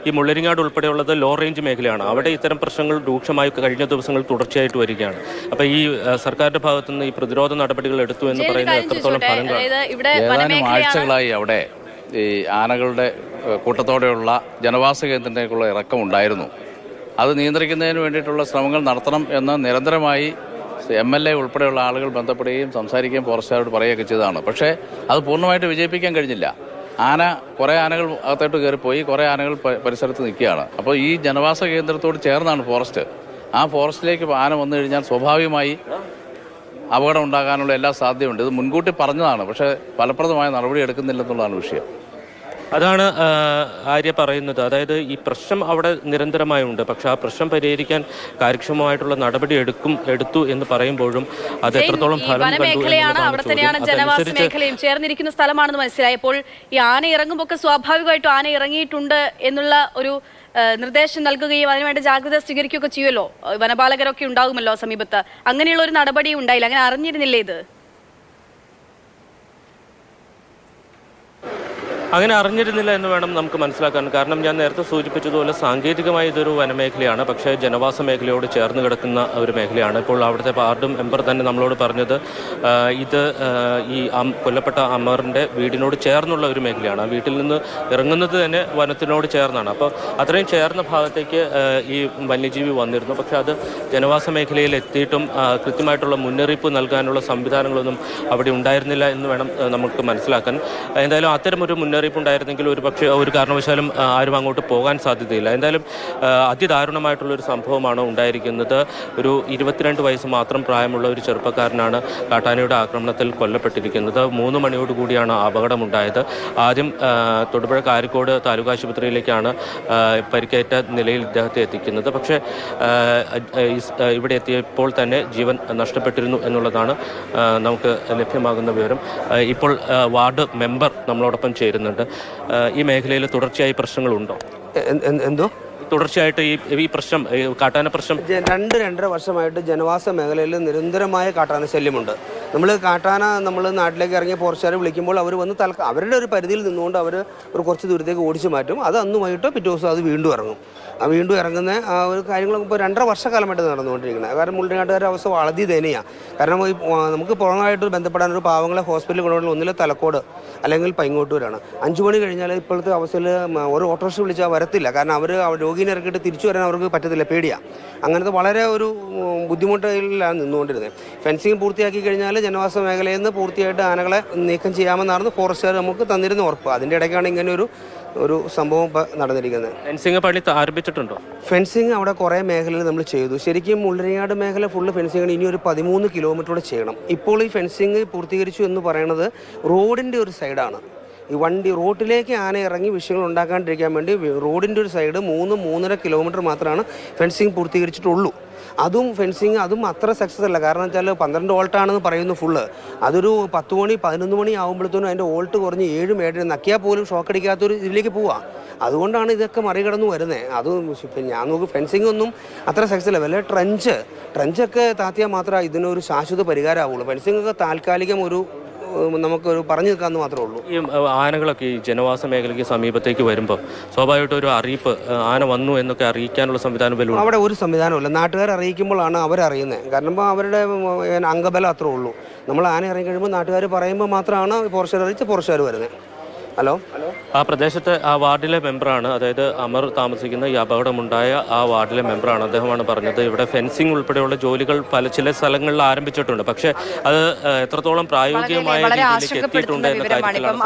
ഈ Mullaringad ഉൾപ്പെടെയുള്ളത് law range മേഖലയാണ്. അവിടെ ഇത്തരം പ്രശ്നങ്ങൾ രൂക്ഷമായി കഴിഞ്ഞ ദിവസങ്ങൾ തുടർച്ചയായിട്ട് വരികയാണ്. അപ്പോൾ ഈ സർക്കാരിന്റെ ഭാഗത്തുനിന്ന് ഈ പ്രതിരോധ നടപടികൾ എടുത്തു എന്ന് പറയുന്നത് എത്രത്തോളം ഫലം ഏതാനും ആഴ്ചകളായി അവിടെ ഈ ആനകളുടെ കൂട്ടത്തോടെയുള്ള ജനവാസ കേന്ദ്രത്തിലേക്കുള്ള ഇറക്കമുണ്ടായിരുന്നു. അത് നിയന്ത്രിക്കുന്നതിന് വേണ്ടിയിട്ടുള്ള ശ്രമങ്ങൾ നടത്തണം എന്ന് നിരന്തരമായി MLA ഉൾപ്പെടെയുള്ള ആളുകൾ ബന്ധപ്പെടുകയും സംസാരിക്കുകയും ഫോറസ്റ്റുകാരോട് പറയുകയൊക്കെ ചെയ്തതാണ്. പക്ഷേ അത് പൂർണ്ണമായിട്ട് വിജയിപ്പിക്കാൻ കഴിഞ്ഞില്ല. കുറേ ആനകൾ അകത്തോട്ട് കയറിപ്പോയി, കുറേ ആനകൾ പരിസരത്ത് നിൽക്കുകയാണ്. അപ്പോൾ ഈ ജനവാസ കേന്ദ്രത്തോട് ചേർന്നാണ് ഫോറസ്റ്റ്. ആ ഫോറസ്റ്റിലേക്ക് ആന വന്നു കഴിഞ്ഞാൽ സ്വാഭാവികമായി അപകടം ഉണ്ടാകാനുള്ള എല്ലാ സാധ്യതയുണ്ട്. ഇത് മുൻകൂട്ടി പറഞ്ഞതാണ്, പക്ഷേ ഫലപ്രദമായ നടപടി എടുക്കുന്നില്ലെന്നുള്ളതാണ് വിഷയം. അതാണ് ആര്യ പറയുന്നത്. അതായത് ഈ പ്രശ്നം അവിടെ നിരന്തരമായുണ്ട്, പക്ഷെ ആ പ്രശ്നം പരിഹരിക്കാൻ കാര്യക്ഷമമായിട്ടുള്ള നടപടി എടുത്തു എന്ന് പറയുമ്പോഴും അത് എത്രത്തോളം വനമേഖലയാണ്, അവിടെ തന്നെയാണ് ജനവാസ മേഖലയും ചേർന്നിരിക്കുന്ന സ്ഥലമാണെന്ന് മനസ്സിലായപ്പോൾ ഈ ആന ഇറങ്ങുമ്പോൾ സ്വാഭാവികമായിട്ടും ആന ഇറങ്ങിയിട്ടുണ്ട് എന്നുള്ള ഒരു നിർദ്ദേശം നൽകുകയും അതിനുവേണ്ടി ജാഗ്രത സ്വീകരിക്കുകയൊക്കെ ചെയ്യുമല്ലോ. വനപാലകരൊക്കെ ഉണ്ടാകുമല്ലോ സമീപത്ത്. അങ്ങനെയുള്ള ഒരു നടപടി ഉണ്ടായില്ല. അങ്ങനെ അറിഞ്ഞിരുന്നില്ലേ ഇത്? അങ്ങനെ അറിഞ്ഞിരുന്നില്ല എന്ന് വേണം നമുക്ക് മനസ്സിലാക്കാൻ. കാരണം ഞാൻ നേരത്തെ സൂചിപ്പിച്ചതുപോലെ സാങ്കേതികമായി ഇതൊരു വനമേഖലയാണ്, പക്ഷേ ജനവാസ മേഖലയോട് ചേർന്ന് കിടക്കുന്ന ഒരു മേഖലയാണ്. ഇപ്പോൾ അവിടുത്തെ വാർഡ് മെമ്പർ തന്നെ നമ്മളോട് പറഞ്ഞത് ഇത് ഈ കൊല്ലപ്പെട്ട അമറിൻ്റെ വീടിനോട് ചേർന്നുള്ള ഒരു മേഖലയാണ്. ആ വീട്ടിൽ നിന്ന് ഇറങ്ങുന്നത് തന്നെ വനത്തിനോട് ചേർന്നാണ്. അപ്പോൾ അത്രയും ചേർന്ന ഭാഗത്തേക്ക് ഈ വന്യജീവി വന്നിരുന്നു. പക്ഷേ അത് ജനവാസ മേഖലയിൽ എത്തിയിട്ടും കൃത്യമായിട്ടുള്ള മുന്നറിയിപ്പ് നൽകാനുള്ള സംവിധാനങ്ങളൊന്നും അവിടെ ഉണ്ടായിരുന്നില്ല എന്ന് വേണം നമുക്ക് മനസ്സിലാക്കാൻ. എന്തായാലും അത്തരമൊരു ഉണ്ടായിരുന്നെങ്കിൽ ഒരു കാരണവശാലും ആരും അങ്ങോട്ട് പോകാൻ സാധ്യതയില്ല. എന്തായാലും അതിദാരുണമായിട്ടുള്ളൊരു സംഭവമാണ് ഉണ്ടായിരിക്കുന്നത്. ഒരു 22 വയസ്സ് മാത്രം പ്രായമുള്ള ഒരു ചെറുപ്പക്കാരനാണ് കാട്ടാനയുടെ ആക്രമണത്തിൽ കൊല്ലപ്പെട്ടിരിക്കുന്നത്. 3 മണിയോടുകൂടിയാണ് അപകടമുണ്ടായത്. ആദ്യം തൊടുപുഴ കാരിക്കോട് താലൂക്ക് ആശുപത്രിയിലേക്കാണ് പരിക്കേറ്റ നിലയിൽ ഇദ്ദേഹത്തെ എത്തിക്കുന്നത്. പക്ഷേ ഇവിടെ എത്തിയപ്പോൾ തന്നെ ജീവൻ നഷ്ടപ്പെട്ടിരുന്നു എന്നുള്ളതാണ് നമുക്ക് ലഭ്യമാകുന്ന വിവരം. ഇപ്പോൾ വാർഡ് മെമ്പർ നമ്മളോടൊപ്പം ചേരുന്നുണ്ട്. ഈ മേഖലയിൽ തുടർച്ചയായി പ്രശ്നങ്ങളുണ്ടോ? എന്തോ തുടർച്ചയായിട്ട് ഈ പ്രശ്നം, കാട്ടാന പ്രശ്നം 2-2.5 വർഷമായിട്ട് ജനവാസ മേഖലയിൽ നിരന്തരമായ കാട്ടാന ശല്യമുണ്ട്. നമ്മൾ നാട്ടിലേക്ക് ഇറങ്ങിയ ഫോറസ്റ്റുകാരെ വിളിക്കുമ്പോൾ അവർ വന്ന് അവരുടെ ഒരു പരിധിയിൽ നിന്നുകൊണ്ട് അവർ ഒരു കുറച്ച് ദൂരത്തേക്ക് ഓടിച്ചു മാറ്റും. അത് അന്ന് വൈകിട്ടോ പിറ്റേ ദിവസം അത് വീണ്ടും ഇറങ്ങും. വീണ്ടും ഇറങ്ങുന്ന ആ ഒരു കാര്യങ്ങളൊക്കെ ഇപ്പോൾ 2.5 വർഷക്കാലമായിട്ട് നടന്നുകൊണ്ടിരിക്കുന്നത്. കാരണം മുള്ളരിങ്ങാട്ടുകാരുടെ അവസ്ഥ വളരെ ദയനീയമാണ്. കാരണം നമുക്ക് പുറമായിട്ട് ബന്ധപ്പെടാൻ ഒരു പാവങ്ങളെ ഹോസ്പിറ്റലിൽ കൊണ്ടുപോകുന്ന ഒന്നിലെ തലക്കോട് അല്ലെങ്കിൽ പൈങ്ങോട്ടൂരാണ്. 5 മണി കഴിഞ്ഞാൽ ഇപ്പോഴത്തെ അവസ്ഥയിൽ ഒരു ഓട്ടോറിക്ഷ വിളിച്ചാൽ വരത്തില്ല. കാരണം അവർ രോഗീനെ ഇറക്കിയിട്ട് തിരിച്ചു വരാൻ അവർക്ക് പറ്റത്തില്ല, പേടിയാണ്. അങ്ങനത്തെ വളരെ ഒരു ബുദ്ധിമുട്ടിലാണ് നിന്നുകൊണ്ടിരുന്നത്. ഫെൻസിങ് പൂർത്തിയാക്കി കഴിഞ്ഞാൽ ജനവാസ മേഖലയിൽ നിന്ന് പൂർത്തിയായിട്ട് ആനകളെ നീക്കം ചെയ്യാമെന്നാണ് ഫോറസ്റ്റുകാർ നമുക്ക് തന്നിരുന്ന ഉറപ്പ്. അതിൻ്റെ ഇടയ്ക്കാണ് ഇങ്ങനെ ഒരു സംഭവം നടന്നിരിക്കുന്നത്. ഫെൻസിങ് പണി ആരംഭിച്ചിട്ടുണ്ടോ? ഫെൻസിങ് അവിടെ കുറേ മേഖലയിൽ നമ്മൾ ചെയ്തു. ശരിക്കും മുള്ളരിങ്ങാട് മേഖല ഫുള്ള് ഫെൻസിങ് ഇനി ഒരു 13 കിലോമീറ്ററോടെ ചെയ്യണം. ഇപ്പോൾ ഈ ഫെൻസിങ് പൂർത്തീകരിച്ചു എന്ന് പറയുന്നത് റോഡിൻ്റെ ഒരു സൈഡാണ്. ഈ റോഡിലേക്ക് ആന ഇറങ്ങി വിഷയങ്ങൾ ഉണ്ടാക്കാണ്ടിരിക്കാൻ വേണ്ടി റോഡിൻ്റെ ഒരു സൈഡ് 3-3.5 കിലോമീറ്റർ മാത്രമാണ് ഫെൻസിങ് പൂർത്തീകരിച്ചിട്ടുള്ളൂ. അതും അത്ര സക്സസ് അല്ല. കാരണം വെച്ചാൽ 12 വോൾട്ടാണെന്ന് പറയുന്നു ഫുള്ള്. അതൊരു 10 മണി 11 മണി ആകുമ്പോഴത്തേനും അതിൻ്റെ വോൾട്ട് കുറഞ്ഞ് 7 നക്കിയാൽ പോലും ഷോക്ക് അടിക്കാത്തൊരു ഇതിലേക്ക് പോവാം. അതുകൊണ്ടാണ് ഇതൊക്കെ മറികടന്ന് വരുന്നത്. ഞാൻ നോക്കും ഫെൻസിങ് ഒന്നും അത്ര സക്സസ് അല്ല. വല്ല ട്രഞ്ചൊക്കെ താത്തിയാൽ മാത്രമേ ഇതിനൊരു ശാശ്വത പരിഹാരമാവുള്ളൂ. ഫെൻസിങ് ഒക്കെ താൽക്കാലികം നമുക്കൊരു പറഞ്ഞു നിൽക്കാമെന്ന് മാത്രമേ ഉള്ളൂ. ഈ ആനകളൊക്കെ ഈ ജനവാസ മേഖലയ്ക്ക് സമീപത്തേക്ക് വരുമ്പോൾ സ്വാഭാവികമായിട്ടും ഒരു അറിയിപ്പ്, ആന വന്നു എന്നൊക്കെ അറിയിക്കാനുള്ള സംവിധാനം വരും? അവിടെ ഒരു സംവിധാനമില്ല. നാട്ടുകാർ അറിയിക്കുമ്പോഴാണ് അവരറിയുന്നത്. കാരണം അവരുടെ അംഗബലം അത്രേ ഉള്ളൂ. നമ്മൾ ആന ഇറങ്ങി കഴിയുമ്പോൾ നാട്ടുകാർ പറയുമ്പോൾ മാത്രമാണ് ഫോറസ്റ്റുകാർ വരുന്നത്. ഹലോ, ആ പ്രദേശത്തെ ആ വാർഡിലെ മെമ്പറാണ്, അതായത് അമർ താമസിക്കുന്ന ഈ അപകടമുണ്ടായ ആ വാർഡിലെ മെമ്പറാണ്. അദ്ദേഹമാണ് പറഞ്ഞത് ഇവിടെ ഫെൻസിങ് ഉൾപ്പെടെയുള്ള ജോലികൾ ചില സ്ഥലങ്ങളിൽ ആരംഭിച്ചിട്ടുണ്ട്. പക്ഷേ അത് എത്രത്തോളം പ്രായോഗികമായ രീതിയിലേക്ക് എത്തിയിട്ടുണ്ട് എന്ന കാര്യത്തിലാണ്